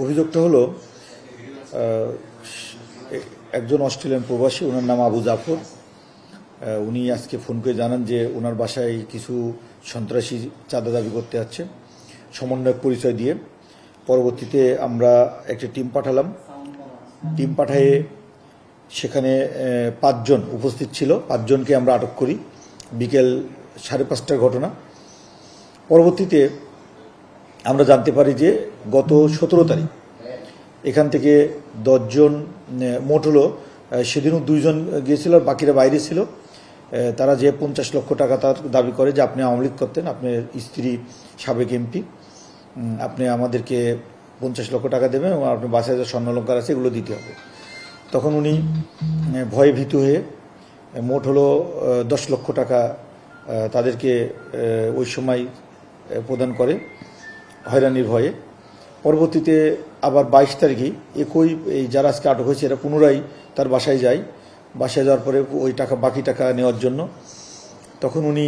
অভিযোগটা হলো একজন অস্ট্রেলিয়ান প্রবাসী, ওনার নাম আবু জাফর। উনি আজকে ফোন করে জানান যে ওনার বাসায় কিছু সন্ত্রাসী চাঁদা দাবি করতে যাচ্ছে, সমন্বয়ক পরিচয় দিয়ে। পরবর্তীতে আমরা একটা টিম পাঠালাম। টিম পাঠিয়ে সেখানে 5 জন উপস্থিত ছিল, 5 জনকে আমরা আটক করি। বিকেল 5:30টার ঘটনা। পরবর্তীতে আমরা জানতে পারি যে গত 17 তারিখ এখান থেকে 10 জন, মোট হলো সেদিনও 2 জন গিয়েছিল, আর বাকিরা বাইরে ছিল। তারা যে 50 লক্ষ টাকা তার দাবি করে যে আপনি আওয়ামী লীগ করতেন, আপনার স্ত্রী সাবেক এমপি, আপনি আমাদেরকে 50 লক্ষ টাকা দেবেন এবং আপনার বাসায় যে স্বর্ণালঙ্কার আছে এগুলো দিতে হবে। তখন উনি ভয়ে ভীতু হয়ে মোট হলো 10 লক্ষ টাকা তাদেরকে ওই সময় প্রদান করে হয়রানির ভয়ে। পরবর্তীতে আবার 22 তারিখে এই যারা আজকে আটক হয়েছে এরা পুনরায় তার বাসায় যায়। বাসায় যাওয়ার পরে ওই বাকি টাকা নেওয়ার জন্য তখন উনি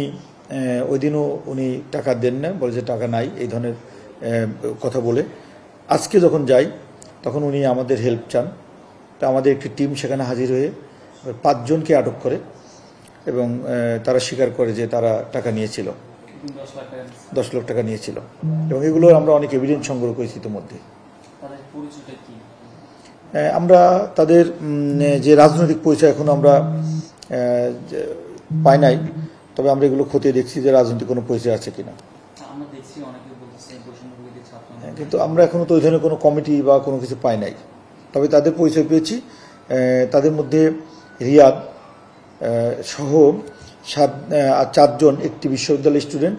ওই দিনও উনি টাকা দেন না, বলে যে টাকা নাই, এই ধরনের কথা বলে। আজকে যখন যাই তখন উনি আমাদের হেল্প চান। তা আমাদের একটি টিম সেখানে হাজির হয়ে 5 জনকে আটক করে এবং তারা স্বীকার করে যে তারা টাকা নিয়েছিল, 10 লাখ টাকা নিয়েছিল। এবং এগুলো আমরা অনেক এভিডেন্স সংগ্রহ করেছি ইতিমধ্যে। আমরা তাদের যে রাজনৈতিক পরিচয় এখনো আমরা পাই নাই, তবে আমরা এগুলো খতিয়ে দেখছি যে রাজনৈতিক কোনো পরিচয় আছে কিনা। কিন্তু আমরা এখনো তো ওই ধরনের কোনো কমিটি বা কোনো কিছু পাই নাই, তবে তাদের পরিচয় পেয়েছি। তাদের মধ্যে রিয়াদ সহ 4 জন একটি বিশ্ববিদ্যালয়ের স্টুডেন্ট,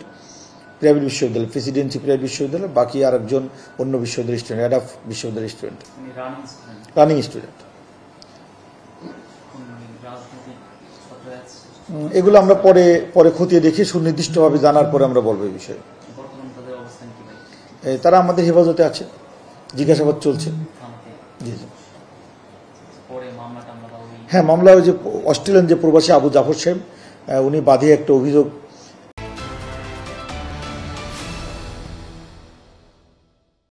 প্রাইভেট বিশ্ববিদ্যালয়, প্রেসিডেন্সি প্রাইভেট বিশ্ববিদ্যালয়, বাকি আরেকজন অন্য বিশ্ববিদ্যালয়ের স্টুডেন্ট, অ্যাডাফ বিশ্ববিদ্যালয়ের স্টুডেন্ট, রানিং স্টুডেন্ট। এগুলো আমরা পরে খতিয়ে দেখি, সুনির্দিষ্টভাবে জানার পরে আমরা বলবো এই বিষয়ে। তারা আমাদের হেফাজতে আছে, জিজ্ঞাসাবাদ চলছে। জি জি, হ্যাঁ, মামলা ওই যে অস্ট্রেলিয়ান যে প্রবাসী আবু জাফর সাহেব, উনি বাদী একটা অভিযোগ